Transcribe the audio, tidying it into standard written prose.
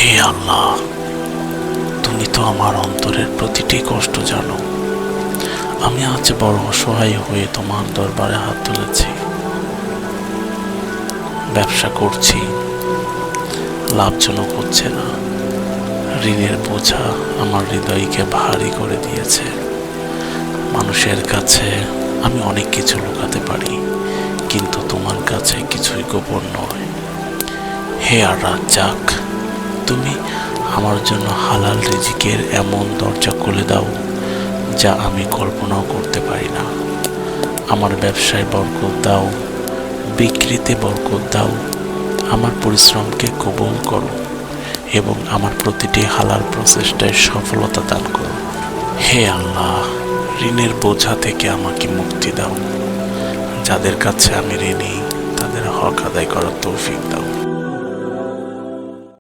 হে আল্লাহ, তুমি তো আমার অন্তরের প্রতিটি কষ্ট জানো। আমি আজ বড় অসহায় হয়ে তোমার দরবারে হাত তুলেছি। ব্যবসা করছি, লাভজনক হচ্ছে না। ঋণের বোঝা আমার হৃদয়কে ভারী করে দিয়েছে। মানুষের কাছে আমি অনেক কিছু লুকাতে পারি, কিন্তু তোমার কাছে কিছুই গোপন নয়। হে আর রাজ্জাক, তুমি আমার জন্য হালাল রিজিকের এমন দরজা খুলে দাও যা আমি কল্পনাও করতে পারি না। আমার ব্যবসায় বরকত দাও, বিক্রিতে বরকত দাও। আমার পরিশ্রমকে কবুল করো এবং আমার প্রতিটি হালাল প্রচেষ্টায় সফলতা দান করো। হে আল্লাহ, ঋণের বোঝা থেকে আমাকে মুক্তি দাও। যাদের কাছে আমি ঋণী, তাদের হক আদায় করার তৌফিক দাও।